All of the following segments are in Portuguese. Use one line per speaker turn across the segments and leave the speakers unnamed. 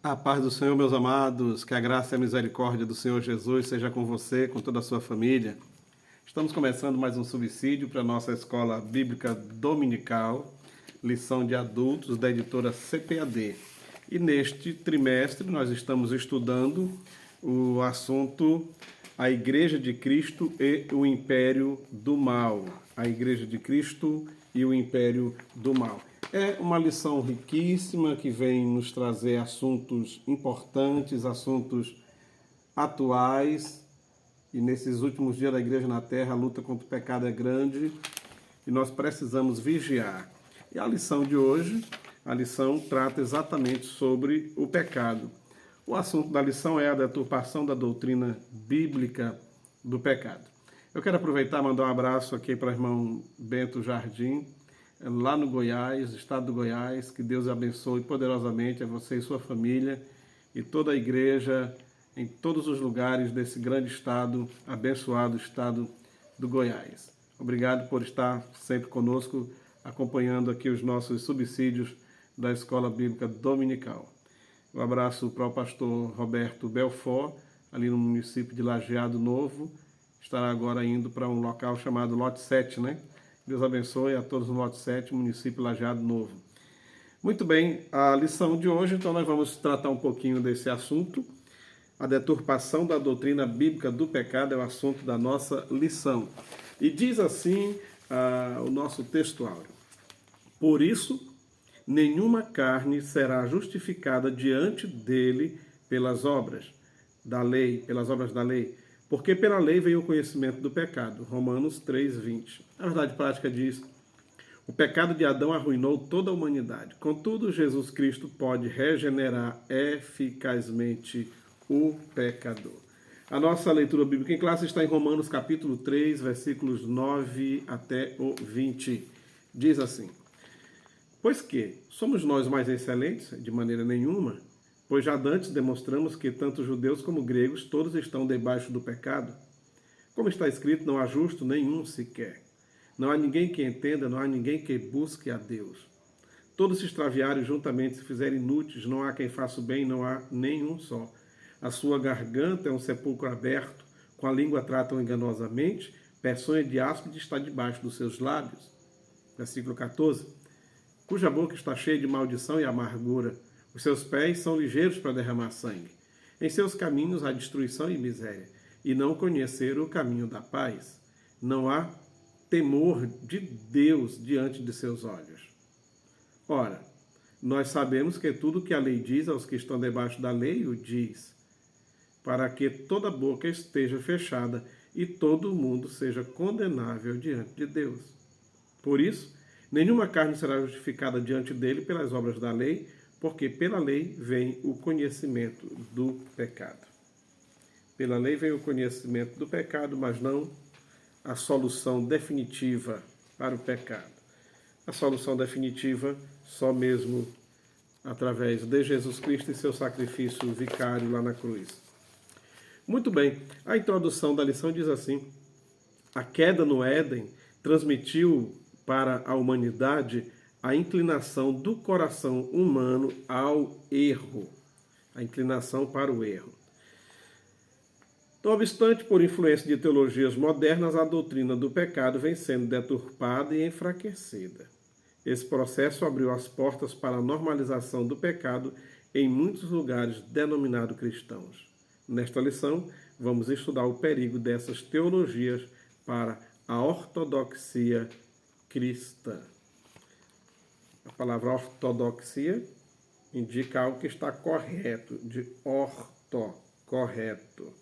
A paz do Senhor, meus amados, que a graça e a misericórdia do Senhor Jesus seja com você, com toda a sua família. Estamos começando mais um subsídio para a nossa escola bíblica dominical, lição de adultos da editora CPAD. E neste trimestre nós estamos estudando o assunto A Igreja de Cristo e o Império do Mal. A Igreja de Cristo e o Império do Mal. É uma lição riquíssima que vem nos trazer assuntos importantes, assuntos atuais. E nesses últimos dias da Igreja na Terra, a luta contra o pecado é grande e nós precisamos vigiar. E a lição de hoje, a lição trata exatamente sobre o pecado. O assunto da lição é a deturpação da doutrina bíblica do pecado. Eu quero aproveitar e mandar um abraço aqui para o irmão Bento Jardim, lá no Goiás, estado do Goiás. Que Deus abençoe poderosamente a você e sua família e toda a igreja em todos os lugares desse grande estado, abençoado estado do Goiás. Obrigado por estar sempre conosco, acompanhando aqui os nossos subsídios da Escola Bíblica Dominical. Um abraço para o pastor Roberto Belfort, ali no município de Lajeado Novo. Estará agora indo para um local chamado Lote 7, né? Deus abençoe a todos no Lote 7, município Lajeado Novo. Muito bem, a lição de hoje, então nós vamos tratar um pouquinho desse assunto. A deturpação da doutrina bíblica do pecado é o assunto da nossa lição. E diz assim o nosso texto áureo: Por isso, nenhuma carne será justificada diante dele pelas obras da lei, porque pela lei veio o conhecimento do pecado. Romanos 3:20. A verdade prática diz: o pecado de Adão arruinou toda a humanidade. Contudo, Jesus Cristo pode regenerar eficazmente o pecador. A nossa leitura bíblica em classe está em Romanos capítulo 3, versículos 9 até o 20. Diz assim: Pois que somos nós mais excelentes? De maneira nenhuma. Pois já dantes demonstramos que tanto judeus como gregos todos estão debaixo do pecado. Como está escrito, não há justo nenhum sequer. Não há ninguém que entenda, não há ninguém que busque a Deus. Todos se extraviaram e juntamente se fizeram inúteis, não há quem faça o bem, não há nenhum só. A sua garganta é um sepulcro aberto, com a língua tratam enganosamente, peçonha de áspide está debaixo dos seus lábios. Versículo 14. Cuja boca está cheia de maldição e amargura. Os seus pés são ligeiros para derramar sangue. Em seus caminhos há destruição e miséria, e não conheceram o caminho da paz. Não há temor de Deus diante de seus olhos. Ora, nós sabemos que tudo que a lei diz aos que estão debaixo da lei o diz, para que toda boca esteja fechada e todo mundo seja condenável diante de Deus. Por isso, nenhuma carne será justificada diante dele pelas obras da lei, porque pela lei vem o conhecimento do pecado. Pela lei vem o conhecimento do pecado, mas não a solução definitiva para o pecado. A solução definitiva só mesmo através de Jesus Cristo e seu sacrifício vicário lá na cruz. Muito bem, a introdução da lição diz assim: a queda no Éden transmitiu para a humanidade a inclinação do coração humano ao erro, a inclinação para o erro. Não obstante, por influência de teologias modernas, a doutrina do pecado vem sendo deturpada e enfraquecida. Esse processo abriu as portas para a normalização do pecado em muitos lugares denominados cristãos. Nesta lição, vamos estudar o perigo dessas teologias para a ortodoxia cristã. A palavra ortodoxia indica algo que está correto, de orto, correto,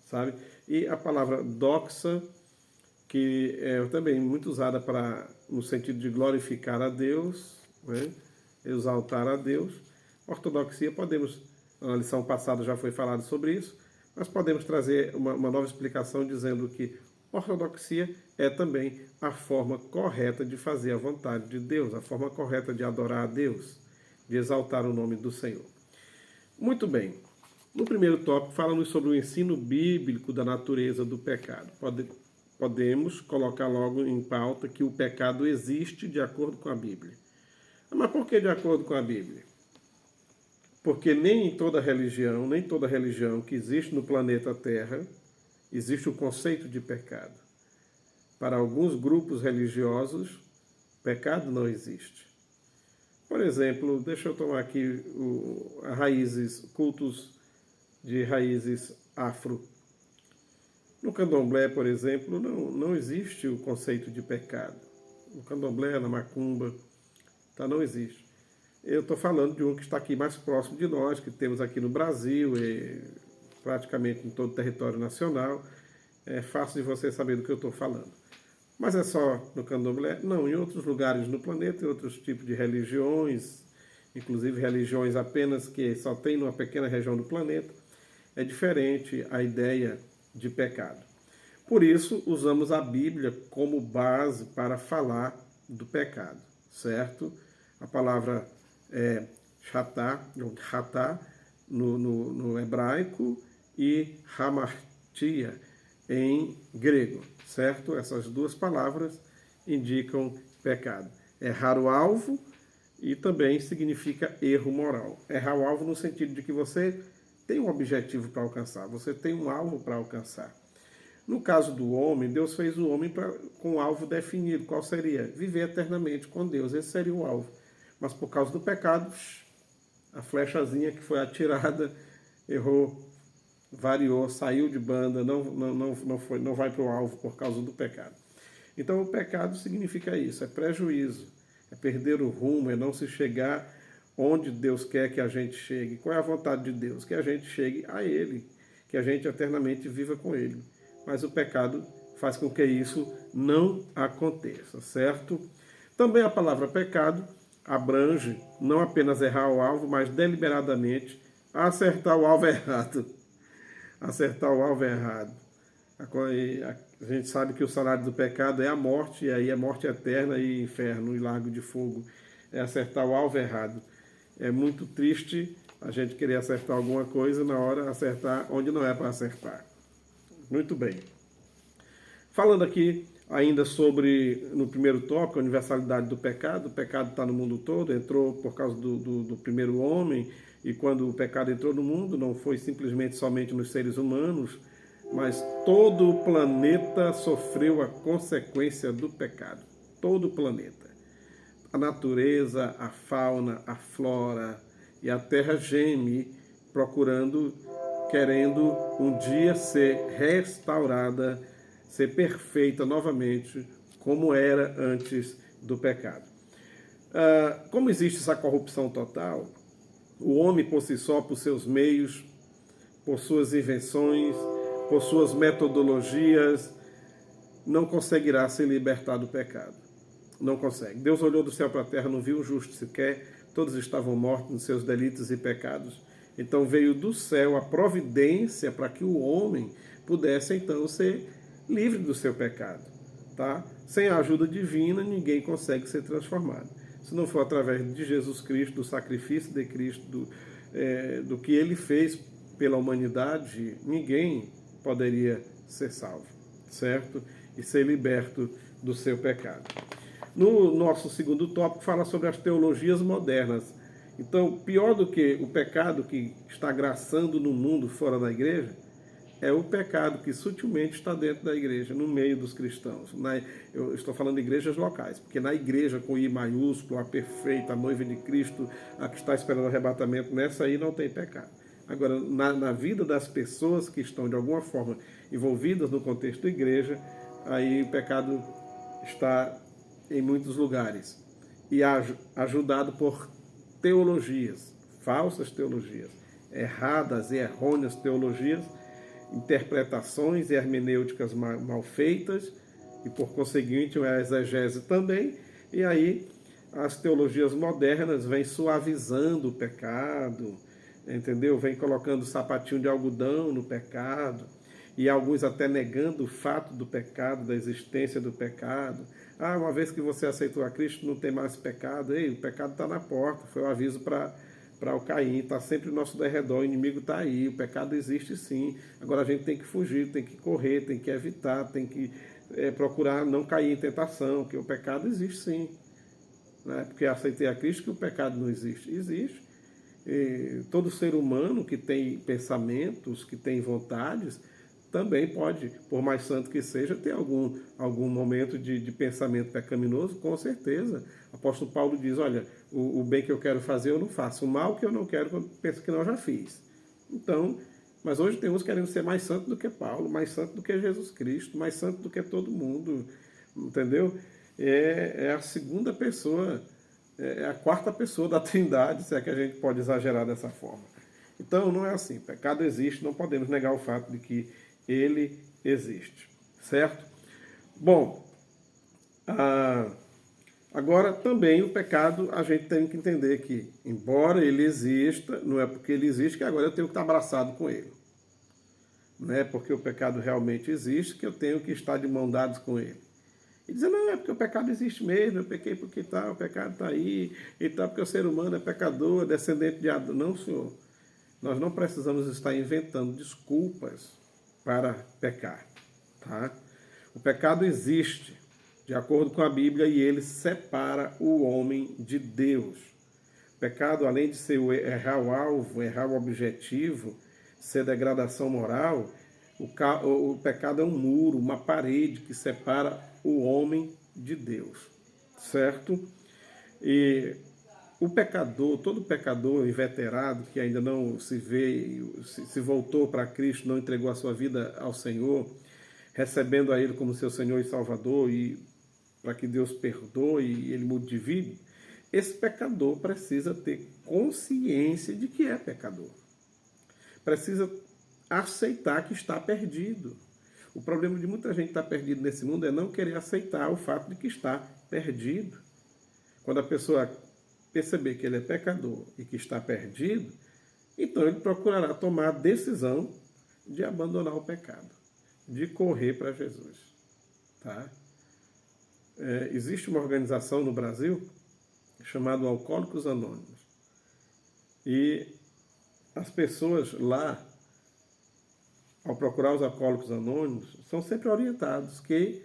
sabe? E a palavra doxa, que é também muito usada no sentido de glorificar a Deus, né? Exaltar a Deus. Ortodoxia, na lição passada já foi falado sobre isso, mas podemos trazer uma nova explicação dizendo que ortodoxia é também a forma correta de fazer a vontade de Deus, a forma correta de adorar a Deus, de exaltar o nome do Senhor. Muito bem. No primeiro tópico, falamos sobre o ensino bíblico da natureza do pecado. Podemos colocar logo em pauta que o pecado existe de acordo com a Bíblia. Mas por que de acordo com a Bíblia? Porque nem toda religião que existe no planeta Terra, existe o conceito de pecado. Para alguns grupos religiosos, pecado não existe. Por exemplo, deixa eu tomar aqui cultos de raízes afro. No candomblé, por exemplo, não existe o conceito de pecado. No candomblé, na macumba, tá, não existe. Eu estou falando de um que está aqui mais próximo de nós, que temos aqui no Brasil, e praticamente em todo o território nacional. É fácil de você saber do que eu estou falando. Mas é só no candomblé? Não, em outros lugares no planeta, em outros tipos de religiões, inclusive religiões apenas que só tem numa pequena região do planeta, é diferente a ideia de pecado. Por isso, usamos a Bíblia como base para falar do pecado, certo? A palavra hatá no hebraico e hamartia em grego, certo? Essas duas palavras indicam pecado. Errar o alvo e também significa erro moral. Errar o alvo no sentido de que você tem um objetivo para alcançar, você tem um alvo para alcançar. No caso do homem, Deus fez o homem com um alvo definido. Qual seria? Viver eternamente com Deus. Esse seria o alvo. Mas por causa do pecado, a flechazinha que foi atirada errou, variou, saiu de banda, não vai para o alvo por causa do pecado. Então o pecado significa isso, é prejuízo, é perder o rumo, é não se chegar onde Deus quer que a gente chegue. Qual é a vontade de Deus? Que a gente chegue a Ele, que a gente eternamente viva com Ele. Mas o pecado faz com que isso não aconteça, certo? Também a palavra pecado abrange não apenas errar o alvo, mas deliberadamente acertar o alvo errado. Acertar o alvo errado. A gente sabe que o salário do pecado é a morte, e aí é morte eterna e inferno e lago de fogo. É acertar o alvo errado. É muito triste a gente querer acertar alguma coisa na hora acertar onde não é para acertar. Muito bem. Falando aqui ainda sobre, no primeiro tópico, a universalidade do pecado. O pecado está no mundo todo, entrou por causa do primeiro homem, e quando o pecado entrou no mundo, não foi simplesmente somente nos seres humanos, mas todo o planeta sofreu a consequência do pecado. Todo o planeta. A natureza, a fauna, a flora e a terra geme querendo um dia ser restaurada, ser perfeita novamente, como era antes do pecado. Como existe essa corrupção total, o homem por si só, por seus meios, por suas invenções, por suas metodologias, não conseguirá se libertar do pecado. Não consegue. Deus olhou do céu para a terra, não viu o justo sequer, todos estavam mortos nos seus delitos e pecados. Então veio do céu a providência para que o homem pudesse então ser livre do seu pecado. Tá? Sem a ajuda divina, ninguém consegue ser transformado. Se não for através de Jesus Cristo, do sacrifício de Cristo, do que ele fez pela humanidade, ninguém poderia ser salvo, certo? E ser liberto do seu pecado. No nosso segundo tópico, fala sobre as teologias modernas. Então, pior do que o pecado que está graçando no mundo fora da igreja, é o pecado que sutilmente está dentro da igreja, no meio dos cristãos. Eu estou falando de igrejas locais, porque na igreja com I maiúsculo, a perfeita, a noiva de Cristo, a que está esperando o arrebatamento, nessa aí não tem pecado. Agora, na vida das pessoas que estão de alguma forma envolvidas no contexto da igreja, aí o pecado está em muitos lugares. E ajudado por teologias, falsas teologias, erradas e errôneas teologias, interpretações e hermenêuticas mal feitas, e por conseguinte a exegese também, e aí as teologias modernas vêm suavizando o pecado, entendeu? Vem colocando sapatinho de algodão no pecado, e alguns até negando o fato do pecado, da existência do pecado. Uma vez que você aceitou a Cristo, não tem mais pecado. Ei, o pecado está na porta, foi o aviso para o Caim, está sempre ao nosso derredor, o inimigo está aí, o pecado existe sim. Agora a gente tem que fugir, tem que correr, tem que evitar, tem que procurar não cair em tentação, porque o pecado existe sim. Não é porque aceitei a Cristo que o pecado não existe. Existe. todo ser humano que tem pensamentos, que tem vontades, também pode, por mais santo que seja, ter algum momento de pensamento pecaminoso, com certeza. O apóstolo Paulo diz, olha, o bem que eu quero fazer eu não faço, o mal que eu não quero, eu penso que não, eu já fiz. Então, mas hoje tem uns querendo ser mais santo do que Paulo, mais santo do que Jesus Cristo, mais santo do que todo mundo, entendeu? É a segunda pessoa, é a quarta pessoa da Trindade, se é que a gente pode exagerar dessa forma. Então, não é assim. Pecado existe, não podemos negar o fato de que ele existe, certo? Bom, agora também o pecado a gente tem que entender que, embora ele exista, não é porque ele existe que agora eu tenho que estar abraçado com ele. Não é porque o pecado realmente existe que eu tenho que estar de mão dadas com ele. E dizer, não, é porque o pecado existe mesmo, eu pequei porque tá, o pecado está aí, e tal, porque o ser humano é pecador, é descendente de Adão. Não, senhor. Nós não precisamos estar inventando desculpas para pecar. Tá? O pecado existe, de acordo com a Bíblia, e ele separa o homem de Deus. O pecado, além de ser errar o alvo, errar o objetivo, ser degradação moral, o pecado é um muro, uma parede que separa o homem de Deus, certo? E o pecador, todo pecador inveterado que ainda não se vê, se voltou para Cristo, não entregou a sua vida ao Senhor, recebendo a Ele como seu Senhor e Salvador, e para que Deus perdoe e Ele mude de vida, esse pecador precisa ter consciência de que é pecador. Precisa aceitar que está perdido. O problema de muita gente estar perdido nesse mundo é não querer aceitar o fato de que está perdido. Quando a pessoa perceber que ele é pecador e que está perdido, então ele procurará tomar a decisão de abandonar o pecado, de correr para Jesus. Tá? Existe uma organização no Brasil chamada Alcoólicos Anônimos. E as pessoas lá, ao procurar os alcoólicos anônimos, são sempre orientados que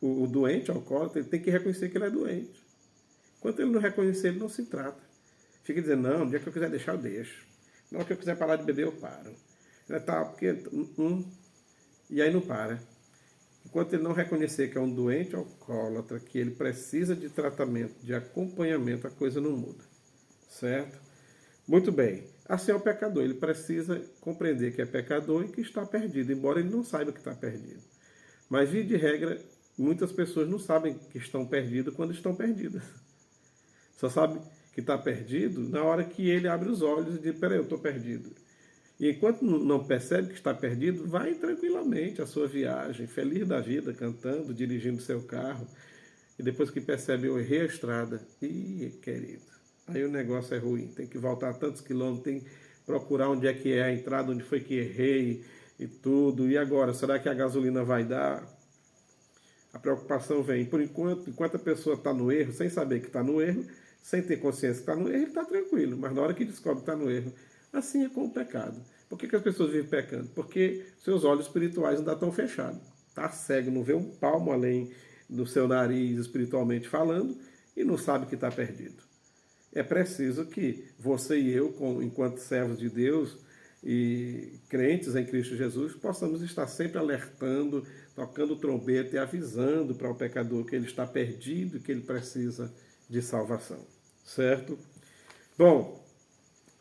o doente alcoólatra ele tem que reconhecer que ele é doente. Enquanto ele não reconhecer, ele não se trata. Fica dizendo, não, no dia que eu quiser deixar, eu deixo. Na hora que eu quiser parar de beber, eu paro. E aí não para. Enquanto ele não reconhecer que é um doente alcoólatra, que ele precisa de tratamento, de acompanhamento, a coisa não muda. Certo? Muito bem. Assim é o pecador. Ele precisa compreender que é pecador e que está perdido, embora ele não saiba que está perdido. Mas, via de regra, muitas pessoas não sabem que estão perdidas quando estão perdidas. Só sabe que está perdido na hora que ele abre os olhos e diz, peraí, eu estou perdido. E enquanto não percebe que está perdido, vai tranquilamente a sua viagem, feliz da vida, cantando, dirigindo seu carro. E depois que percebe, eu errei a estrada. Ih, querido, aí o negócio é ruim. Tem que voltar tantos quilômetros, tem que procurar onde é que é a entrada, onde foi que errei e tudo. E agora, será que a gasolina vai dar? A preocupação vem. Por enquanto a pessoa está no erro, sem saber que está no erro, sem ter consciência que está no erro, ele está tranquilo. Mas na hora que descobre que está no erro, assim é com o pecado. Por que as pessoas vivem pecando? Porque seus olhos espirituais ainda estão fechados. Está cego, não vê um palmo além do seu nariz espiritualmente falando e não sabe que está perdido. É preciso que você e eu, enquanto servos de Deus e crentes em Cristo Jesus, possamos estar sempre alertando, tocando trombeta e avisando para o pecador que ele está perdido e que ele precisa de salvação. Certo? Bom,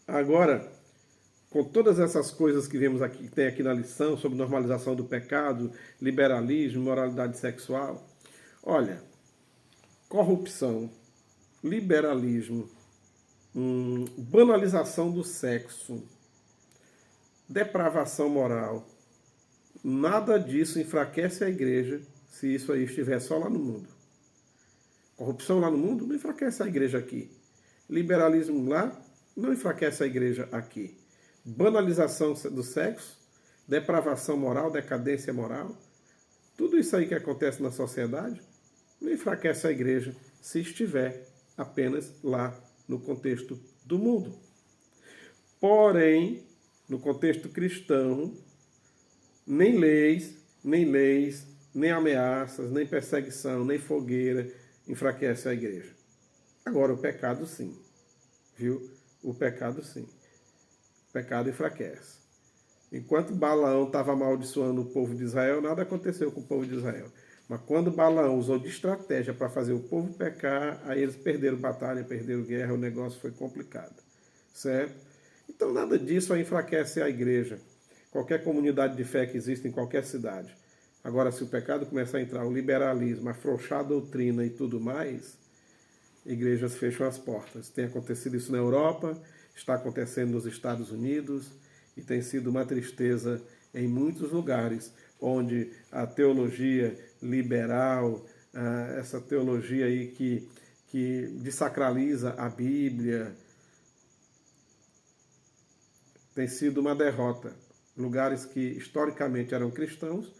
agora, com todas essas coisas que vemos aqui, que tem aqui na lição, sobre normalização do pecado, liberalismo, moralidade sexual, olha, corrupção, liberalismo, banalização do sexo, depravação moral, nada disso enfraquece a igreja se isso aí estiver só lá no mundo. Corrupção lá no mundo não enfraquece a igreja aqui. Liberalismo lá não enfraquece a igreja aqui. Banalização do sexo, depravação moral, decadência moral, tudo isso aí que acontece na sociedade não enfraquece a igreja se estiver apenas lá no contexto do mundo. Porém, no contexto cristão, nem leis, nem ameaças, nem perseguição, nem fogueira enfraquece a igreja. Agora, o pecado sim, viu? O pecado, sim. O pecado enfraquece. Enquanto Balaão estava amaldiçoando o povo de Israel, nada aconteceu com o povo de Israel. Mas quando Balaão usou de estratégia para fazer o povo pecar, aí eles perderam batalha, perderam guerra, o negócio foi complicado. Certo? Então nada disso vai enfraquecer a igreja. Qualquer comunidade de fé que existe em qualquer cidade. Agora, se o pecado começar a entrar, o liberalismo, afrouxar a doutrina e tudo mais, igrejas fecham as portas. Tem acontecido isso na Europa, está acontecendo nos Estados Unidos e tem sido uma tristeza em muitos lugares onde a teologia liberal, essa teologia aí que desacraliza a Bíblia, tem sido uma derrota. Lugares que historicamente eram cristãos,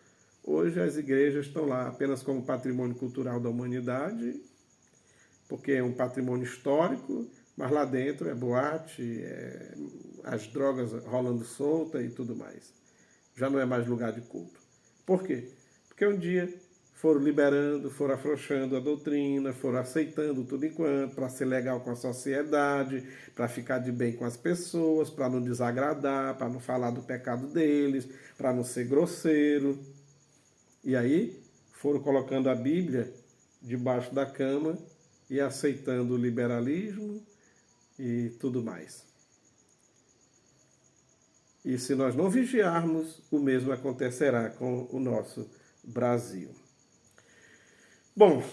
hoje as igrejas estão lá apenas como patrimônio cultural da humanidade, porque é um patrimônio histórico, mas lá dentro é boate, as drogas rolando solta e tudo mais. Já não é mais lugar de culto. Por quê? Porque um dia foram liberando, foram afrouxando a doutrina, foram aceitando tudo enquanto, para ser legal com a sociedade, para ficar de bem com as pessoas, para não desagradar, para não falar do pecado deles, para não ser grosseiro. E aí foram colocando a Bíblia debaixo da cama e aceitando o liberalismo e tudo mais. E se nós não vigiarmos, o mesmo acontecerá com o nosso Brasil. Bom,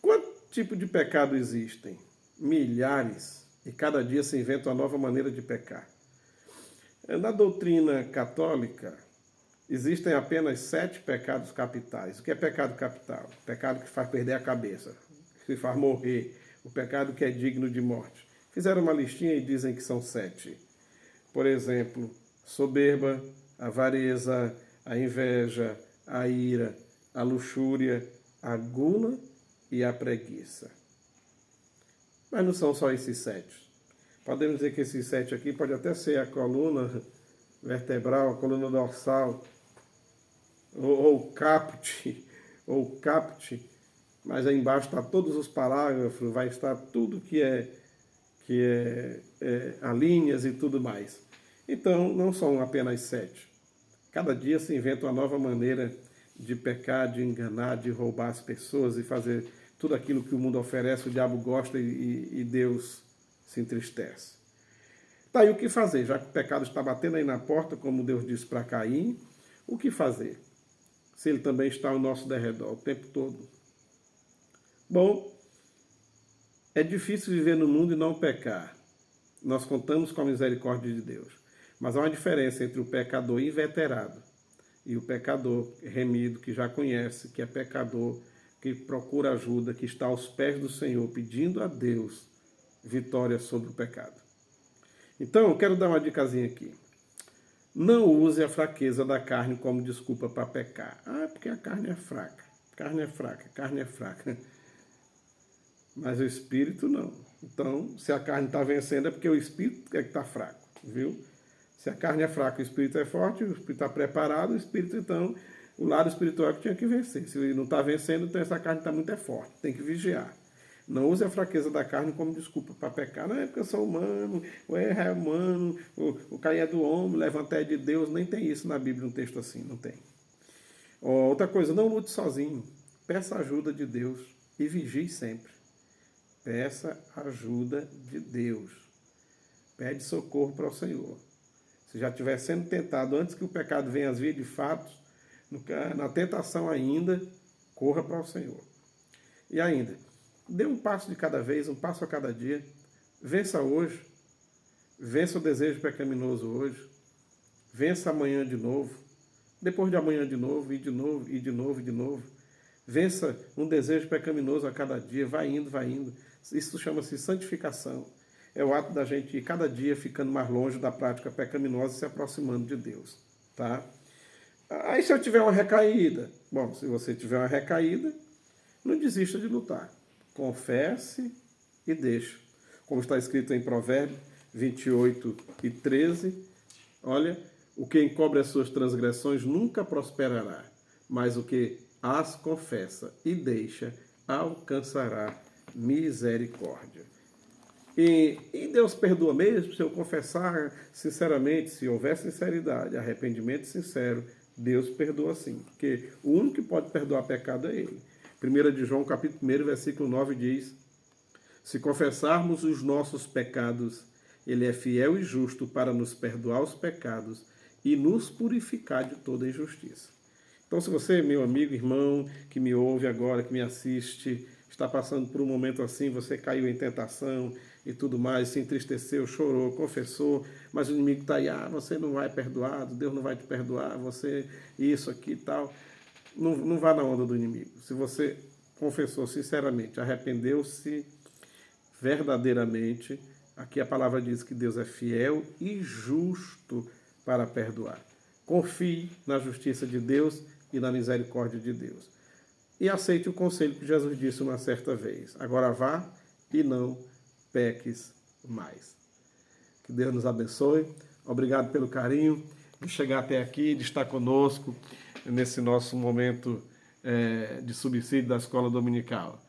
quanto tipo de pecado existem? Milhares, e cada dia se inventa uma nova maneira de pecar. Na doutrina católica, existem apenas 7 pecados capitais. O que é pecado capital? Pecado que faz perder a cabeça, que faz morrer, o pecado que é digno de morte. Fizeram uma listinha e dizem que são 7. Por exemplo, soberba, a avareza, a inveja, a ira, a luxúria, a gula e a preguiça. Mas não são só esses 7. Podemos dizer que esses 7 aqui pode até ser a coluna vertebral, a coluna dorsal, ou caput, mas aí embaixo está todos os parágrafos, vai estar tudo que é alíneas e tudo mais. Então, não são apenas 7. Cada dia se inventa uma nova maneira de pecar, de enganar, de roubar as pessoas e fazer tudo aquilo que o mundo oferece, o diabo gosta e Deus se entristece. Tá aí o que fazer, já que o pecado está batendo aí na porta, como Deus disse para Caim, o que fazer? Se ele também está ao nosso derredor o tempo todo. Bom, é difícil viver no mundo e não pecar. Nós contamos com a misericórdia de Deus. Mas há uma diferença entre o pecador inveterado e o pecador remido, que já conhece, que é pecador, que procura ajuda, que está aos pés do Senhor, pedindo a Deus vitória sobre o pecado. Então, eu quero dar uma dicasinha aqui. Não use a fraqueza da carne como desculpa para pecar. Ah, porque a carne é fraca. Carne é fraca, carne é fraca. Mas o espírito não. Então, se a carne está vencendo, é porque o espírito é que está fraco, viu? Se a carne é fraca, o espírito é forte, o espírito está preparado, o espírito, então, o lado espiritual é que tinha que vencer. Se ele não está vencendo, então essa carne está muito forte, tem que vigiar. Não use a fraqueza da carne como desculpa para pecar. Não é porque eu sou humano, o erro é humano, o cair é do homem, levanta é de Deus. Nem tem isso na Bíblia, um texto assim, não tem. Outra coisa, não lute sozinho. Peça ajuda de Deus e vigie sempre. Peça ajuda de Deus. Pede socorro para o Senhor. Se já estiver sendo tentado antes que o pecado venha às vias de fato, na tentação ainda, corra para o Senhor. E ainda, dê um passo de cada vez, um passo a cada dia. Vença hoje. Vença o desejo pecaminoso hoje. Vença amanhã de novo. Depois de amanhã de novo, e de novo, e de novo, e de novo. Vença um desejo pecaminoso a cada dia. Vai indo, vai indo. Isso chama-se santificação. É o ato da gente ir cada dia ficando mais longe da prática pecaminosa e se aproximando de Deus. Tá? Aí se eu tiver uma recaída, bom, se você tiver uma recaída, não desista de lutar. Confesse e deixe. Como está escrito em Provérbios 28:13, olha, o que encobre as suas transgressões nunca prosperará, mas o que as confessa e deixa alcançará misericórdia. E Deus perdoa mesmo se eu confessar sinceramente, se houver sinceridade, arrependimento sincero, Deus perdoa sim. Porque o único que pode perdoar pecado é Ele. 1 de João, capítulo 1, versículo 9 diz: se confessarmos os nossos pecados, Ele é fiel e justo para nos perdoar os pecados e nos purificar de toda injustiça. Então, se você, meu amigo, irmão, que me ouve agora, que me assiste, está passando por um momento assim, você caiu em tentação e tudo mais, se entristeceu, chorou, confessou, mas o inimigo está aí, você não vai perdoado, Deus não vai te perdoar, você isso aqui e tal. Não vá na onda do inimigo. Se você confessou sinceramente, arrependeu-se verdadeiramente, aqui a palavra diz que Deus é fiel e justo para perdoar. Confie na justiça de Deus e na misericórdia de Deus. E aceite o conselho que Jesus disse uma certa vez. Agora vá e não peques mais. Que Deus nos abençoe. Obrigado pelo carinho de chegar até aqui, de estar conosco nesse nosso momento de subsídio da Escola Dominical.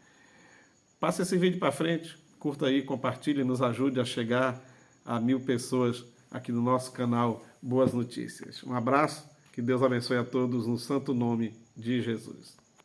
Passe esse vídeo para frente, curta aí, compartilhe, nos ajude a chegar a 1000 pessoas aqui no nosso canal Boas Notícias. Um abraço, que Deus abençoe a todos no santo nome de Jesus.